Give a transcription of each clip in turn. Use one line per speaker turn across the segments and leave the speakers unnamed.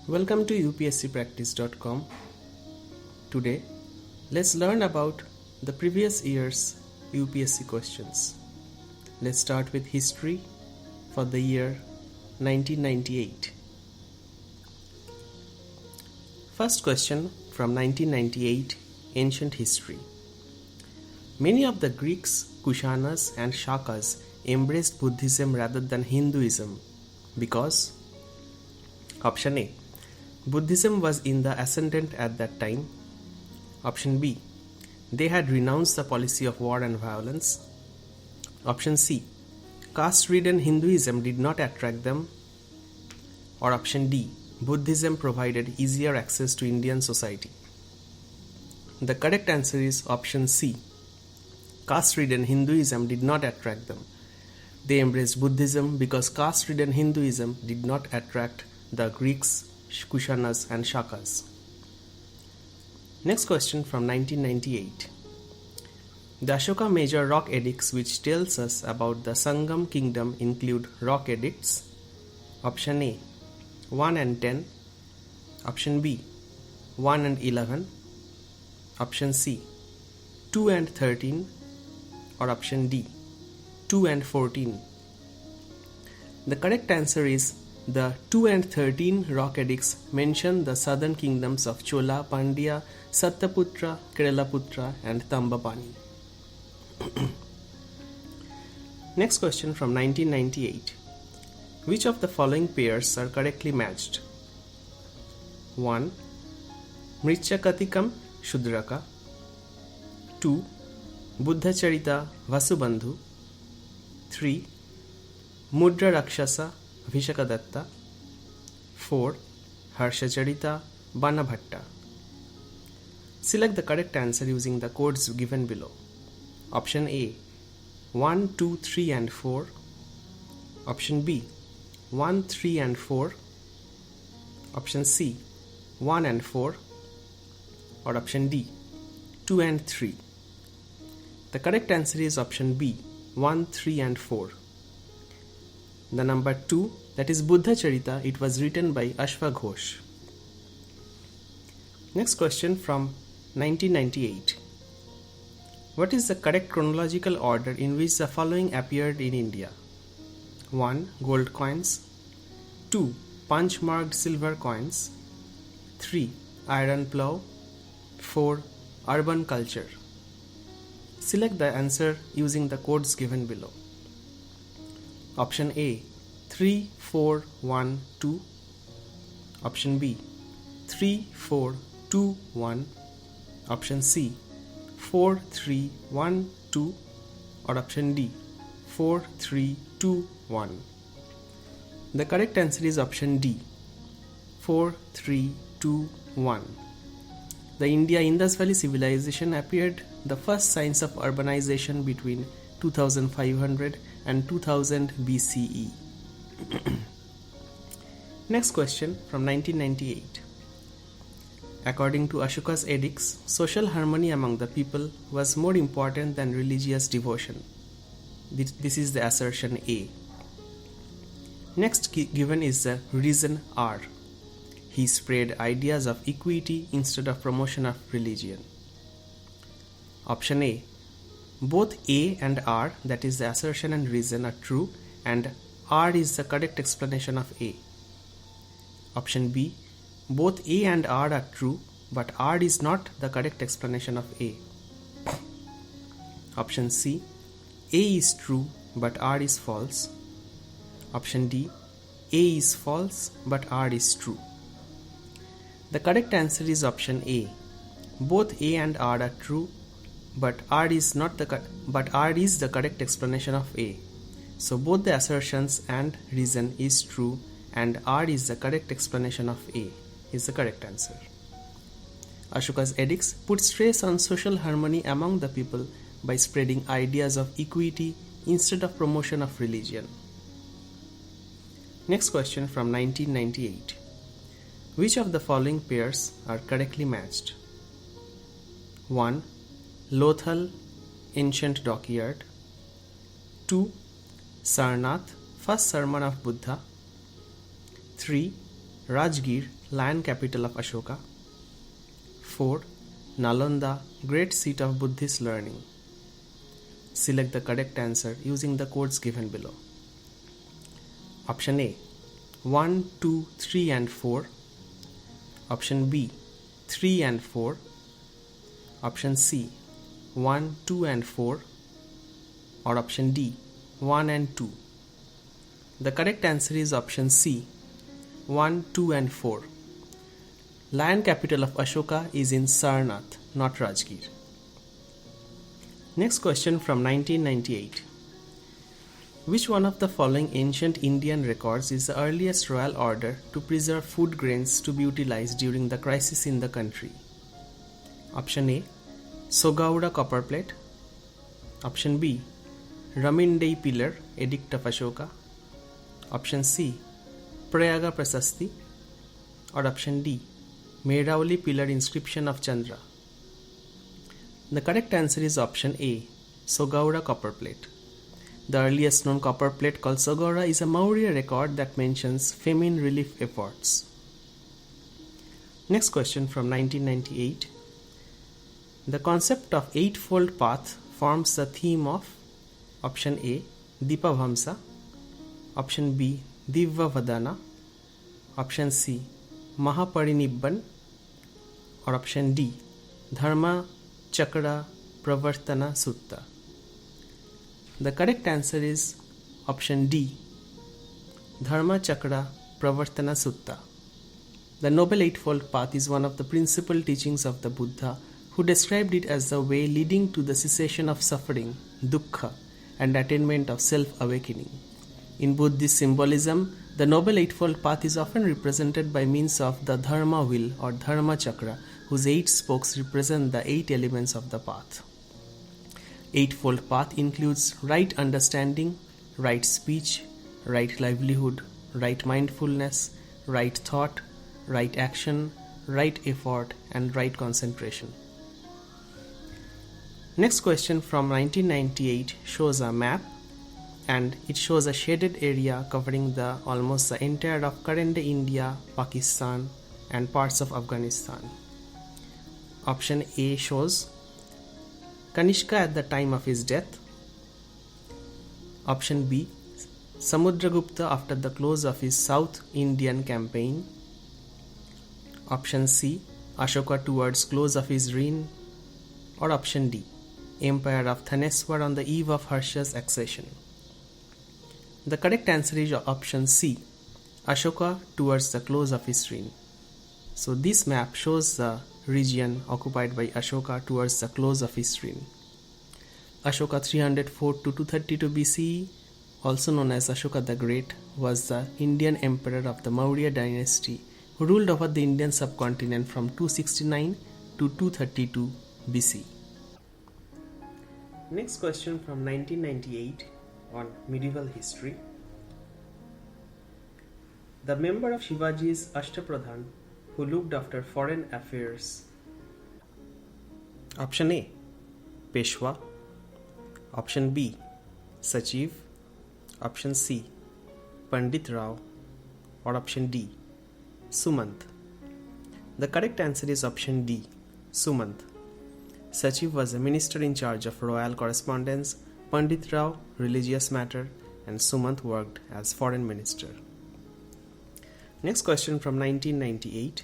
Welcome to upscpractice.com. Today, let's learn about the previous year's UPSC questions. Let's start with history for the year 1998. First question from 1998, Ancient History. Many of the Greeks, Kushanas and Shakas embraced Buddhism rather than Hinduism because Option A. Buddhism was in the ascendant at that time. Option B. They had renounced the policy of war and violence. Option C. Caste-ridden Hinduism did not attract them. Or option D. Buddhism provided easier access to Indian society. The correct answer is option C. Caste-ridden Hinduism did not attract them. They embraced Buddhism because caste-ridden Hinduism did not attract the Greeks, Kushanas and Shakas. Next question from 1998. The Ashoka major rock edicts which tells us about the Sangam kingdom include rock edicts. Option A 1 and 10. Option B 1 and 11. Option C 2 and 13. Or option D 2 and 14. The correct answer is the 2 and 13 rock edicts mention the southern kingdoms of Chola, Pandya, Sattaputra, Keralaputra and Tambapani. Next question from 1998. Which of the following pairs are correctly matched? 1. Mritchakatikam Shudraka. 2. Buddha Charita Vasubandhu. 3. Mudra Rakshasa Vishakadatta. 4. Harshacharita Banabhatta. Select the correct answer using the codes given below. Option A 1, 2, 3 and 4. Option B 1, 3 and 4. Option C 1 and 4. Or option D 2 and 3. The correct answer is option B 1, 3 and 4. The number 2, that is Buddha Charita, it was written by Ashvaghosh. Next question from 1998. What is the correct chronological order in which the following appeared in India? 1. Gold coins. 2. Punch-marked silver coins. 3. Iron plough. 4. Urban culture. Select the answer using the codes given below. Option A 3, 4, 1, 2. Option B 3, 4, 2, 1. Option C 4, 3, 1, 2. Or option D 4, 3, 2, 1. The correct answer is option D 4, 3, 2, 1. The India-Indus Valley civilization appeared the first signs of urbanization between 2500 and 2000 BCE. Next question from 1998. According to Ashoka's edicts, social harmony among the people was more important than religious devotion. This is the assertion A. Next given is the reason R. He spread ideas of equity instead of promotion of religion. Option A. Both A and R, that is the assertion and reason, are true and R is the correct explanation of A. Option B. Both A and R are true but R is not the correct explanation of A. Option C. A is true but R is false. Option D. A is false but R is true. The correct answer is option A. Both A and R are true but R is the correct explanation of A. So both the assertions and reason is true and R is the correct explanation of A is the correct answer. Ashoka's edicts put stress on social harmony among the people by spreading ideas of equity instead of promotion of religion. Next question from 1998. Which of the following pairs are correctly matched? 1. Lothal, Ancient Dockyard. 2. Sarnath, First Sermon of Buddha. 3. Rajgir, lion capital of Ashoka. 4. Nalanda, great seat of Buddhist learning. Select the correct answer using the codes given below. Option A 1, 2, 3 and 4. Option B 3 and 4. Option C 1, 2 and 4. Or option D 1 and 2. The correct answer is option C 1, 2 and 4. Lion capital of Ashoka is in Sarnath, not Rajgir. Next question from 1998. Which one of the following ancient Indian records is the earliest royal order to preserve food grains to be utilized during the crisis in the country? Option A Sogaura copper plate. Option B Ramindei pillar, edict of Ashoka. Option C Prayaga Prasasti. Or option D Mehrauli pillar, inscription of Chandra. The correct answer is option A Sogaura copper plate. The earliest known copper plate called Sogaura is a Maurya record that mentions famine relief efforts. Next question from 1998. The concept of eightfold path forms the theme of option A Dipavamsa, option B Divya Vadana, option C Mahaparinibban, or option D Dharma Chakra Pravartana Sutta. The correct answer is option D Dharma Chakra Pravartana Sutta. The Noble Eightfold Path is one of the principal teachings of the Buddha, who described it as the way leading to the cessation of suffering, dukkha, and attainment of self-awakening. In Buddhist symbolism, the Noble Eightfold Path is often represented by means of the Dharma wheel or Dharma Chakra, whose 8 spokes represent the 8 elements of the path. Eightfold Path includes right understanding, right speech, right livelihood, right mindfulness, right thought, right action, right effort, and right concentration. Next question from 1998 shows a map, and it shows a shaded area covering almost the entire of current India, Pakistan, and parts of Afghanistan. Option A shows Kanishka at the time of his death. Option B Samudragupta after the close of his South Indian campaign. Option C Ashoka towards close of his reign. Or option D Empire of Thaneswar on the eve of Harsha's accession. The correct answer is option C Ashoka towards the close of his reign. So this map shows the region occupied by Ashoka towards the close of his reign. Ashoka 304 to 232 BCE, also known as Ashoka the Great, was the Indian emperor of the Maurya dynasty who ruled over the Indian subcontinent from 269 to 232 BC. Next question from 1998 on medieval history. The member of Shivaji's Ashtapradhan who looked after foreign affairs. Option A Peshwa. Option B Sachiv. Option C Pandit Rao. Or option D Sumant. The correct answer is option D Sumant. Sachiv was a minister in charge of royal correspondence, Pandit Rao religious matter, and Sumant worked as foreign minister. Next question from 1998.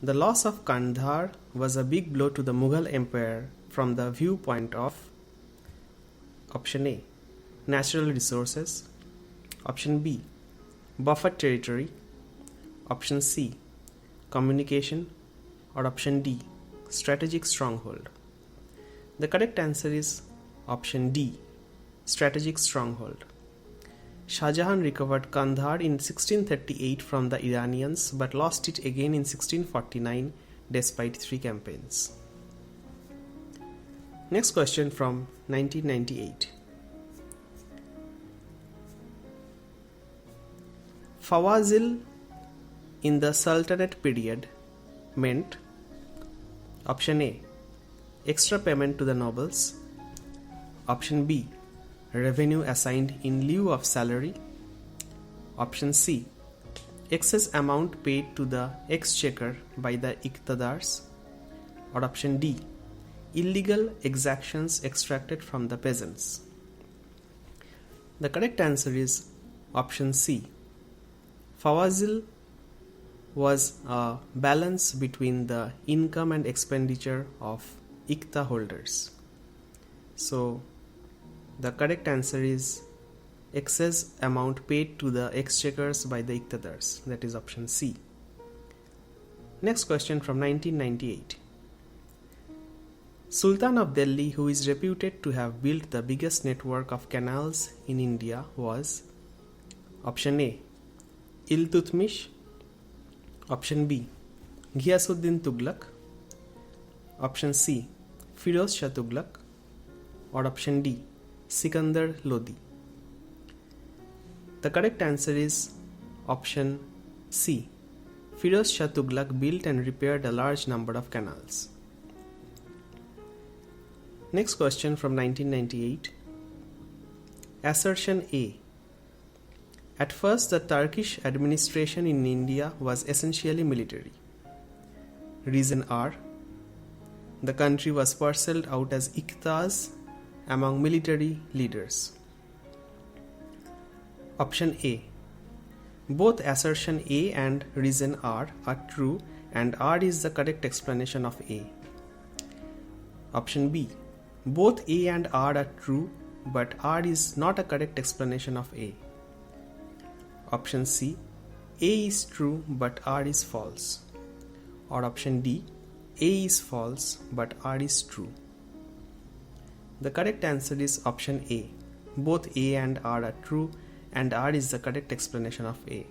The loss of Kandahar was a big blow to the Mughal Empire from the viewpoint of option A natural resources, option B buffer territory, option C communication, or option D strategic stronghold. The correct answer is option D strategic stronghold. Shah Jahan recovered Kandahar in 1638 from the Iranians but lost it again in 1649 despite 3 campaigns. Next question from 1998. Fawazil in the Sultanate period meant option A extra payment to the nobles, option B revenue assigned in lieu of salary, option C excess amount paid to the exchequer by the Iqtidars, or option D, illegal exactions extracted from the peasants. The correct answer is option C. Fawazil was a balance between the income and expenditure of Iqta holders. So the correct answer is excess amount paid to the exchequers by the Iqtidars, that is option C. Next question from 1998. Sultan of Delhi, who is reputed to have built the biggest network of canals in India, was option A, Iltutmish, option B, Ghiyasuddin Tughlaq, option C, Firoz Shah Tughlaq, or option D, Sikandar Lodi. The correct answer is option C. Firoz Shah Tughlaq built and repaired a large number of canals. Next question from 1998. Assertion A. At first, the Turkish administration in India was essentially military. Reason R. The country was parceled out as Iqtas among military leaders. Option A. Both assertion A and reason R are true, and R is the correct explanation of A. Option B. Both A and R are true, but R is not a correct explanation of A. Option C. A is true, but R is false. Or option D. A is false, but R is true. The correct answer is option A. Both A and R are true, and R is the correct explanation of A.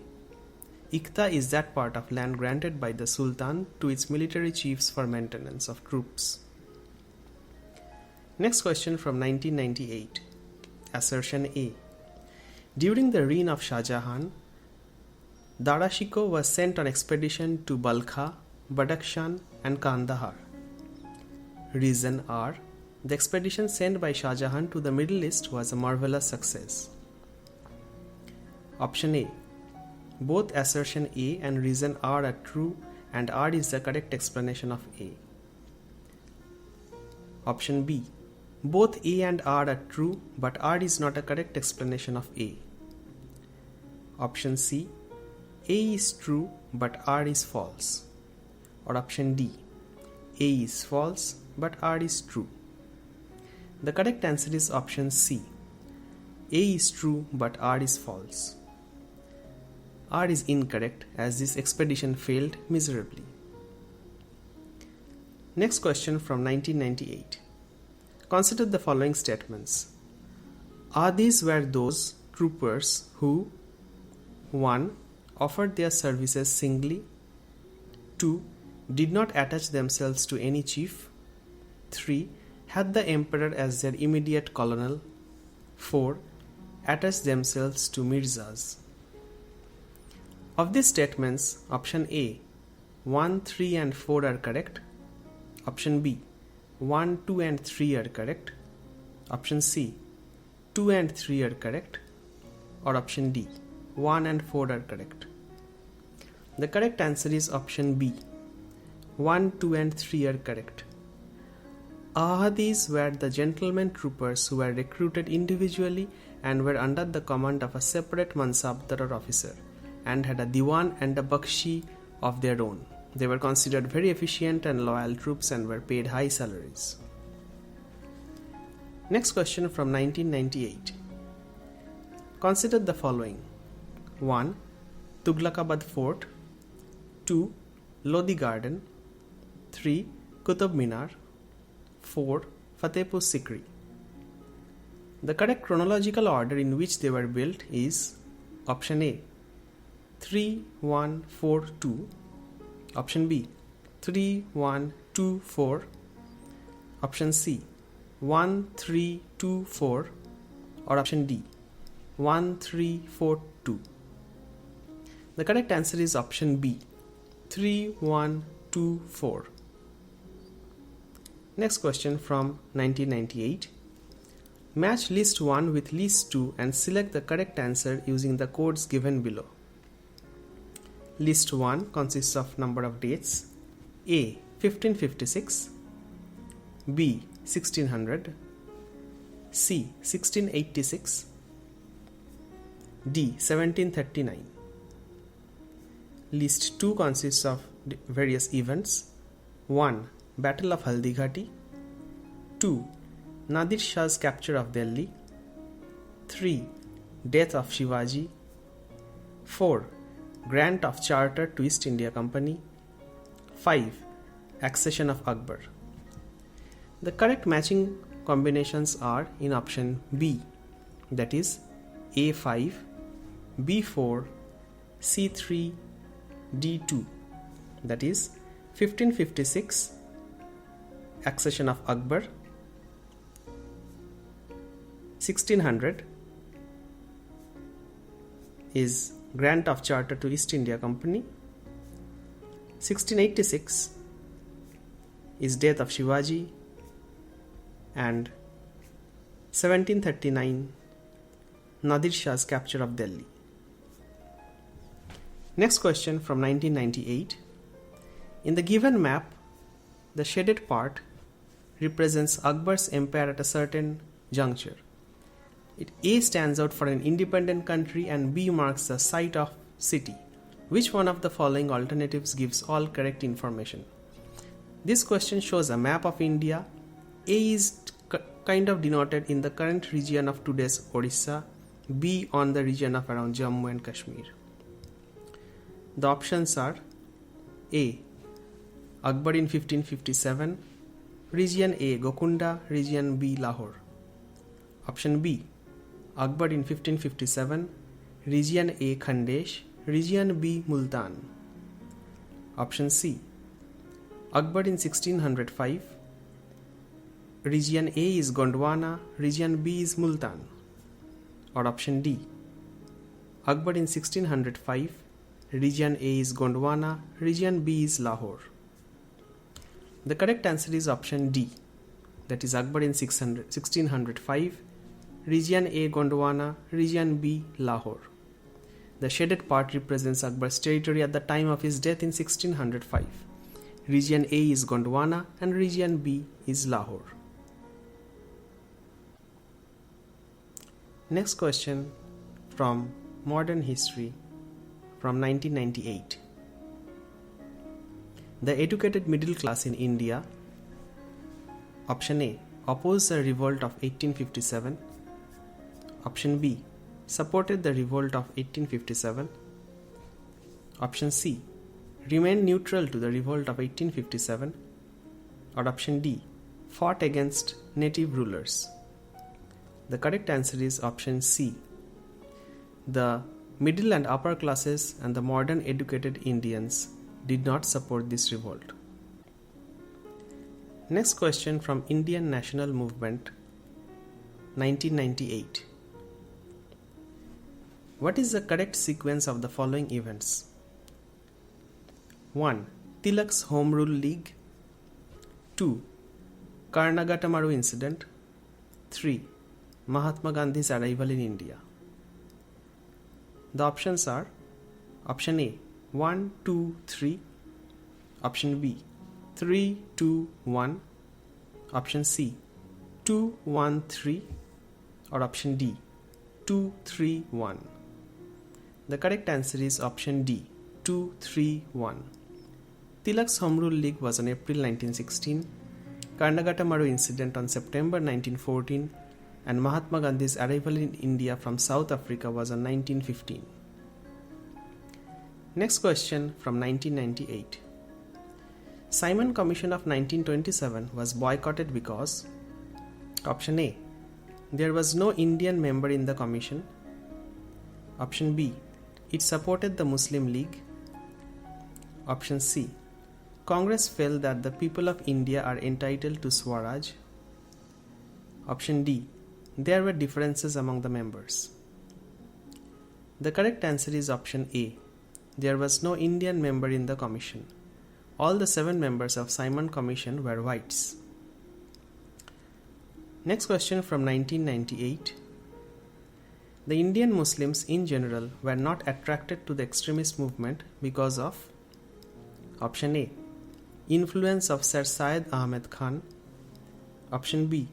Iqta is that part of land granted by the Sultan to its military chiefs for maintenance of troops. Next question from 1998. Assertion A. During the reign of Shah Jahan, Dara Shikoh was sent on expedition to Balkha, Badakhshan and Kandahar. Reason R. The expedition sent by Shah Jahan to the Middle East was a marvelous success. Option A. Both assertion A and reason R are true, and R is the correct explanation of A. Option B. Both A and R are true, but R is not a correct explanation of A. Option C. A is true, but R is false. Or option D. A is false, but R is true. The correct answer is option C. A is true, but R is false. R is incorrect, as this expedition failed miserably. Next question from 1998. Consider the following statements. Are these were those troopers who 1. Offered their services singly, 2. Did not attach themselves to any chief, 3. Had the emperor as their immediate colonel, 4. Attached themselves to Mirzas. Of these statements, option A, 1, 3 and 4 are correct. Option B, 1, 2 and 3 are correct. Option C, 2 and 3 are correct. Or option D, 1 and 4 are correct. The correct answer is option B, 1, 2 and 3 are correct. Ahadis were the gentlemen troopers who were recruited individually and were under the command of a separate mansabdar or officer, and had a diwan and a bakshi of their own. They were considered very efficient and loyal troops and were paid high salaries. Next question from 1998. Consider the following. 1. Tughlaqabad Fort. 2. Lodi Garden. 3. Qutub Minar. 4. Fatehpur Sikri. The correct chronological order in which they were built is option A, 3, 1, 4, 2. Option B, 3, 1, 2, 4. Option C, 1, 3, 2, 4. Or option D, 1, 3, 4, 2. The correct answer is option B, 3, 1, 2, 4. Next question from 1998. Match list 1 with list 2 and select the correct answer using the codes given below. List 1 consists of number of dates: A. 1556, B. 1600, C. 1686, D. 1739. List 2 consists of various events: 1. Battle of Haldighati, 2. Nadir Shah's capture of Delhi, 3. Death of Shivaji, 4. Grant of Charter to East India Company, 5. Accession of Akbar. The correct matching combinations are in option B, that is A5, B4, C3, D2, that is 1556, accession of Akbar, 1600 is grant of charter to East India Company, 1686 is death of Shivaji, and 1739 Nadir Shah's capture of Delhi. Next question from 1998. In the given map, the shaded part represents Akbar's empire at a certain juncture. A stands out for an independent country and B marks the site of city. Which one of the following alternatives gives all correct information? This question shows a map of India. A is kind of denoted in the current region of today's Orissa, B on the region of around Jammu and Kashmir. The options are A. Akbar in 1557, region A Gokunda, region B Lahore. Option B. Akbar in 1557, region A Khandesh, region B Multan. Option C. Akbar in 1605, region A is Gondwana, region B is Multan. Or option D. Akbar in 1605, region A is Gondwana, region B is Lahore. The correct answer is option D, that is Akbar in 1605, region A Gondwana, region B Lahore. The shaded part represents Akbar's territory at the time of his death in 1605. Region A is Gondwana and region B is Lahore. Next question from Modern History from 1998. The educated middle class in India, option A, opposed the revolt of 1857. Option B, supported the revolt of 1857. Option C, remained neutral to the revolt of 1857. Or option D, fought against native rulers. The correct answer is option C. The middle and upper classes and the modern educated Indians did not support this revolt. Next question from Indian National Movement 1998. What is the correct sequence of the following events? 1. Tilak's Home Rule League. 2. Karnagatamaru Incident. 3. Mahatma Gandhi's arrival in India. The options are option A 1, 2, 3, option B 3, 2, 1, option C 2, 1, 3, or option D 2, 3, 1. The correct answer is option D 2, 3, 1. Tilak's Home Rule League was on April 1916, Karnagatamaru Incident on September 1914, and Mahatma Gandhi's arrival in India from South Africa was on 1915. Next question from 1998. Simon Commission of 1927 was boycotted because option A, there was no Indian member in the commission. Option B, it supported the Muslim League. Option C, Congress felt that the people of India are entitled to Swaraj. Option D, there were differences among the members. The correct answer is option A. There was no Indian member in the commission. All the 7 members of Simon Commission were whites. Next question from 1998. The Indian Muslims in general were not attracted to the extremist movement because of option A. Influence of Sir Syed Ahmed Khan. Option B.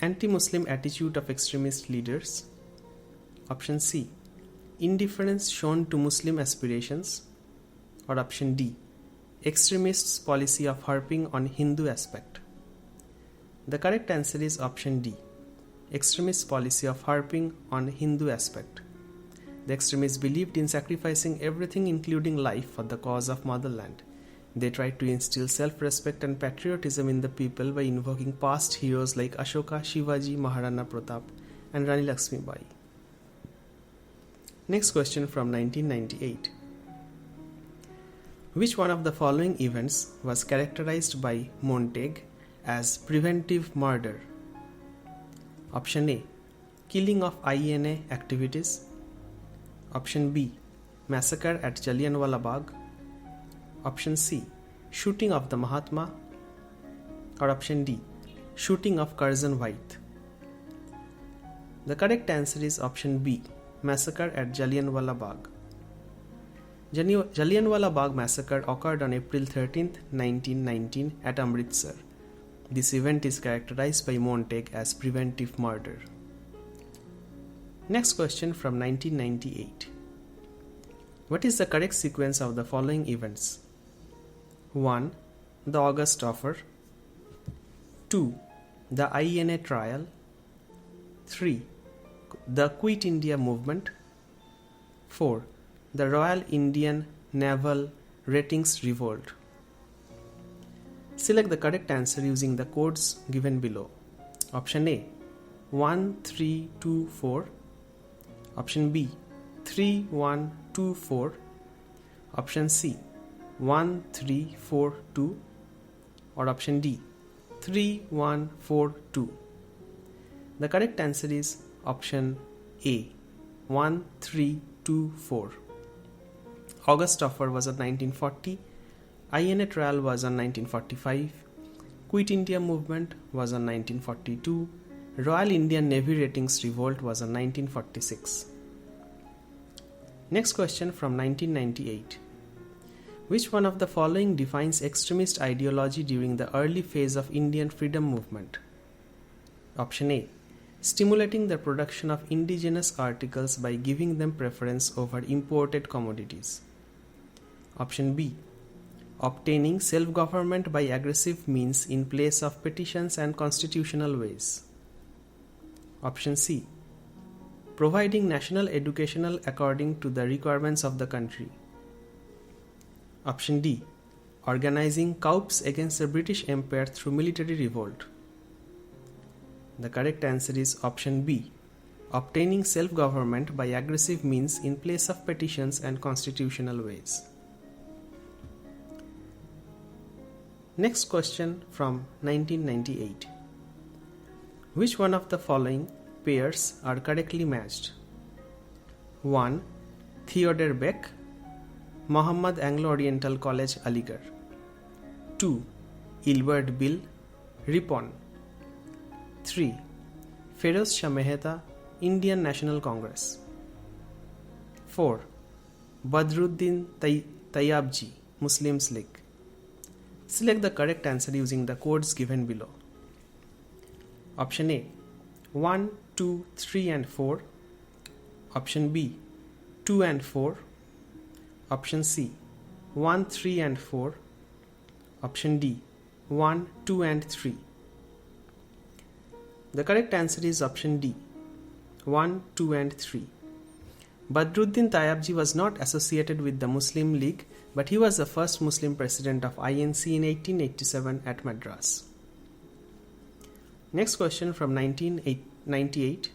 Anti-Muslim attitude of extremist leaders. Option C. Indifference shown to Muslim aspirations. Or option D. Extremists' policy of harping on Hindu aspect. The correct answer is option D. Extremists' policy of harping on Hindu aspect. The extremists believed in sacrificing everything including life for the cause of motherland. They tried to instill self-respect and patriotism in the people by invoking past heroes like Ashoka, Shivaji, Maharana Pratap and Rani Lakshmi Bai. Next question from 1998. Which one of the following events was characterized by Montague as preventive murder? Option A. Killing of INA activities. Option B. Massacre at Jallianwala Bagh. Option C. Shooting of the Mahatma. Or option D. Shooting of Curzon White. The correct answer is option B. Massacre at Jallianwala Bagh. Jallianwala Bagh massacre occurred on April 13, 1919 at Amritsar. This event is characterized by Montague as preventive murder. Next question from 1998. What is the correct sequence of the following events? 1. The August Offer. 2. The INA trial. 3. The Quit India movement. 4. The Royal Indian Naval Ratings Revolt. Select the correct answer using the codes given below. Option A 1324. Option B 3124. Option C 1342. Or option D 3142. The correct answer is option A 1324. August Offer was on 1940. INA trial was on 1945. Quit India movement was on 1942. Royal Indian Navy Ratings Revolt was on 1946. Next question from 1998. Which one of the following defines extremist ideology during the early phase of Indian freedom movement? Option A. Stimulating the production of indigenous articles by giving them preference over imported commodities. Option B. Obtaining self-government by aggressive means in place of petitions and constitutional ways. Option C. Providing national educational according to the requirements of the country. Option D. Organizing coups against the British Empire through military revolt. The correct answer is option B. Obtaining self-government by aggressive means in place of petitions and constitutional ways. Next question from 1998. Which one of the following pairs are correctly matched? 1. Theodore Beck, Muhammad Anglo-Oriental College, Aligarh. 2. Ilbert Bill, Ripon. 3. Feroz Shah Mehta, Indian National Congress. 4. Badruddin Tayyabji, Muslims League. Select the correct answer using the codes given below. Option A 1, 2, 3 and 4. Option B 2 and 4. Option C 1, 3 and 4. Option D 1, 2 and 3. The correct answer is option D 1, 2 and 3. Badruddin Tayyabji was not associated with the Muslim League, but he was the first Muslim president of INC in 1887 at Madras. Next question from 1998.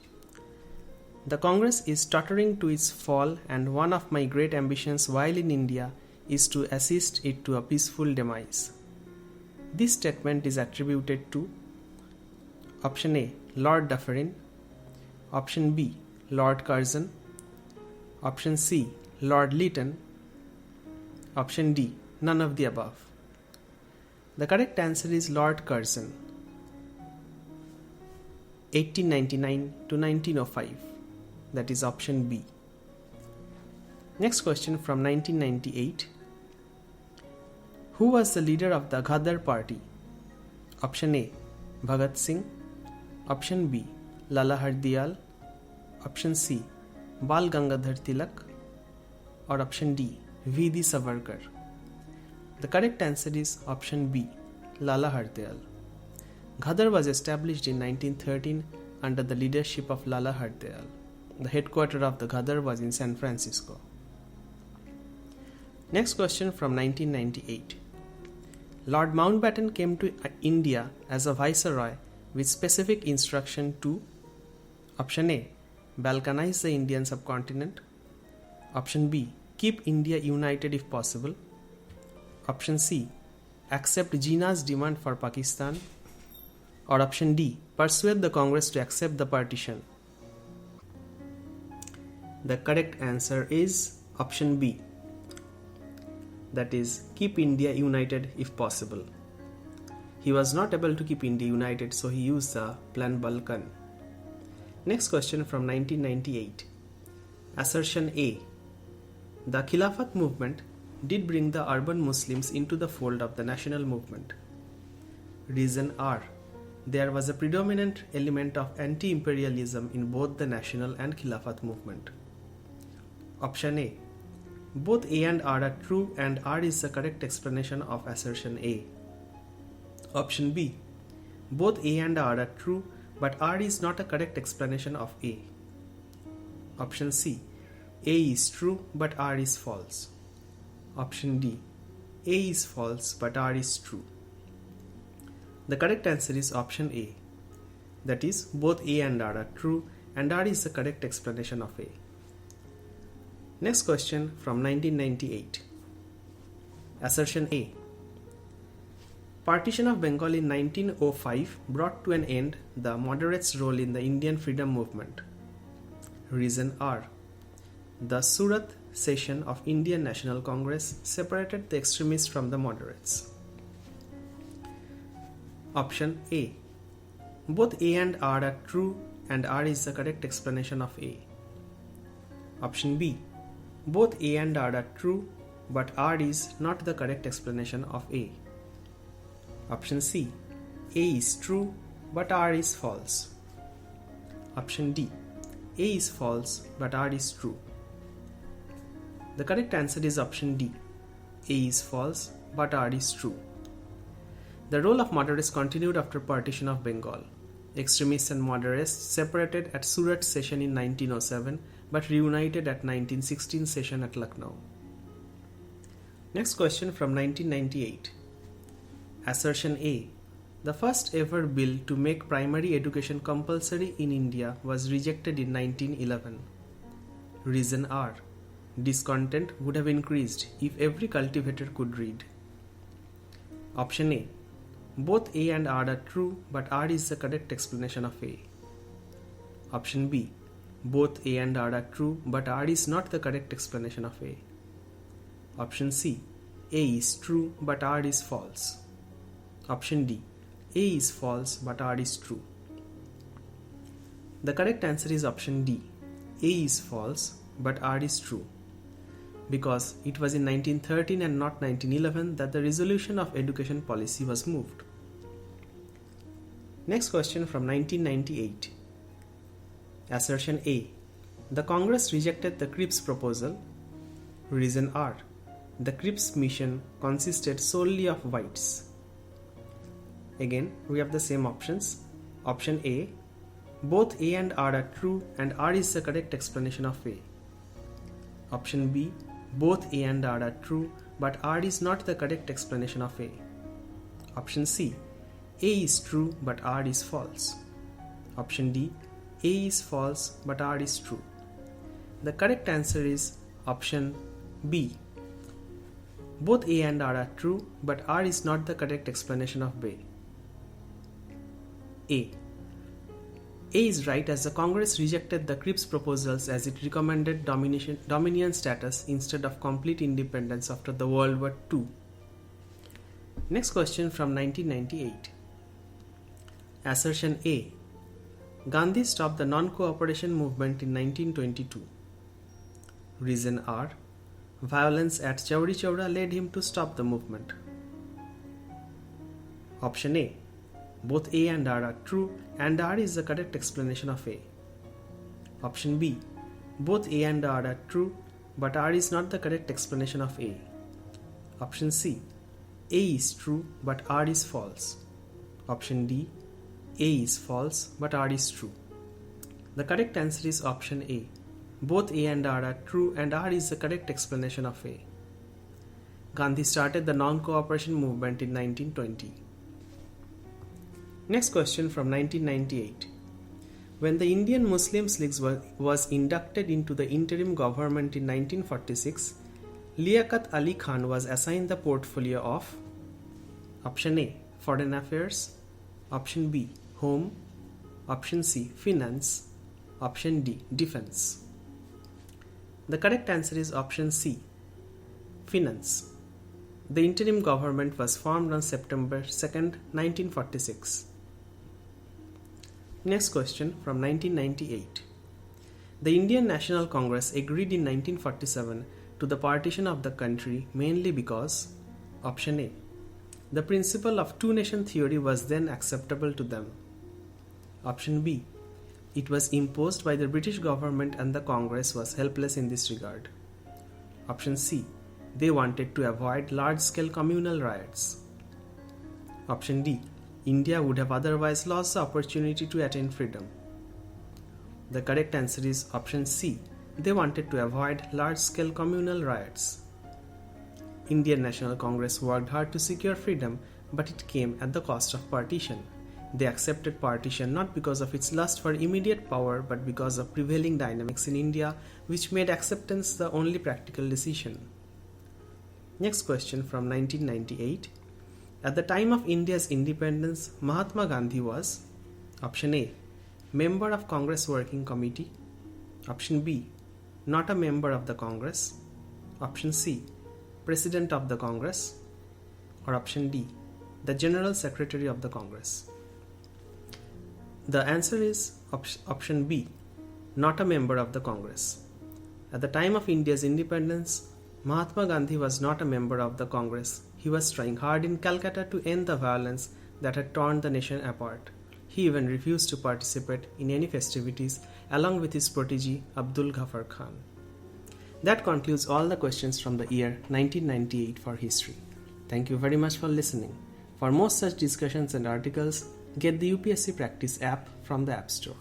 The Congress is tottering to its fall, and one of my great ambitions while in India is to assist it to a peaceful demise. This statement is attributed to option A. Lord Dufferin. Option B. Lord Curzon. Option C. Lord Lytton. Option D. None of the above. The correct answer is Lord Curzon. 1899 to 1905. that is option B. Next question from 1998. Who was the leader of the Ghadar party? Option A, Bhagat Singh. Option B, Lala Hardayal. Option C, Bal Gangadhar Tilak. Or option D, V.D. Savarkar. The correct answer is option B, Lala Hardayal. Ghadar was established in 1913 under the leadership of Lala Hardayal. The headquarters of the Ghadar was in San Francisco. Next question from 1998. Lord Mountbatten came to India as a viceroy with specific instruction to option A, balkanize the Indian subcontinent. Option B, keep India united if possible. Option C, accept Jinnah's demand for Pakistan. Or option D, persuade the Congress to accept the partition. The correct answer is option B, that is, keep India united if possible. He was not able to keep India united, so he used the Plan Balkan. Next question from 1998. Assertion A. The Khilafat movement did bring the urban Muslims into the fold of the national movement. Reason R. There was a predominant element of anti-imperialism in both the national and Khilafat movement. Option A. Both A and R are true and R is the correct explanation of assertion A. Option B. Both A and R are true but R is not a correct explanation of A. Option C. A is true but R is false. Option D. A is false but R is true. The correct answer is option A. That is, both A and R are true and R is the correct explanation of A. Next question from 1998. Assertion A. Partition of Bengal in 1905 brought to an end the moderates' role in the Indian freedom movement. Reason R. The Surat session of Indian National Congress separated the extremists from the moderates. Option A. Both A and R are true and R is the correct explanation of A. Option B. Both A and R are true but R is not the correct explanation of A. Option C. A is true but R is false. Option D. A is false but R is true. The correct answer is option D. A is false but R is true. The role of moderates continued after partition of Bengal. Extremists and moderates separated at Surat session in 1907 but reunited at 1916 session at Lucknow. Next question from 1998. Assertion A. The first ever bill to make primary education compulsory in India was rejected in 1911. Reason R. Discontent would have increased if every cultivator could read. Option A. Both A and R are true but R is the correct explanation of A. Option B. Both A and R are true but R is not the correct explanation of A. Option C. A is true but R is false. Option D. A is false but R is true. The correct answer is option D. A is false but R is true, because it was in 1913 and not 1911 that the resolution of education policy was moved. Next question from 1998. Assertion A. The Congress rejected the Cripps proposal. Reason R. The Cripps mission consisted solely of whites. Again, we have the same options. Option A. Both A and R are true and R is the correct explanation of A. Option B. Both A and R are true but R is not the correct explanation of A. Option C. A is true but R is false. Option D. A is false but R is true. The correct answer is option B. Both A and R are true but R is not the correct explanation of B. A. A is right as the Congress rejected the Cripps proposals as it recommended dominion status instead of complete independence after the World War II. Next question from 1998. Assertion A. Gandhi stopped the non-cooperation movement in 1922. Reason R. Violence at Chauri Chaura led him to stop the movement. Option A. Both A and R are true, and R is the correct explanation of A. Option B. Both A and R are true, but R is not the correct explanation of A. Option C. A is true, but R is false. Option D. A is false, but R is true. The correct answer is option A. Both A and R are true, and R is the correct explanation of A. Gandhi started the non-cooperation movement in 1920. Next question from 1998. When the Indian Muslim League was inducted into the interim government in 1946, Liaquat Ali Khan was assigned the portfolio of Option A. Foreign Affairs, Option B. Home, Option C. Finance, Option D. Defense. The correct answer is Option C. Finance. The interim government was formed on September 2nd, 1946. Next question from 1998. The Indian National Congress agreed in 1947 to the partition of the country mainly because Option A. The principle of two-nation theory was then acceptable to them. Option B. It was imposed by the British government and the Congress was helpless in this regard. Option C. They wanted to avoid large-scale communal riots. Option D. India would have otherwise lost the opportunity to attain freedom. The correct answer is option C. They wanted to avoid large-scale communal riots. Indian National Congress worked hard to secure freedom, but it came at the cost of partition. They accepted partition not because of its lust for immediate power, but because of prevailing dynamics in India, which made acceptance the only practical decision. Next question from 1998. At the time of India's independence, Mahatma Gandhi was Option A. Member of Congress Working Committee. Option B. Not a member of the Congress. Option C. President of the Congress. Or Option D. The General Secretary of the Congress. The answer is Option B. Not a member of the Congress. At the time of India's independence, Mahatma Gandhi was not a member of the Congress. He was trying hard in Calcutta to end the violence that had torn the nation apart. He even refused to participate in any festivities along with his protege Abdul Ghaffar Khan. That concludes all the questions from the year 1998 for history. Thank you very much for listening. For more such discussions and articles, get the UPSC Practice app from the App Store.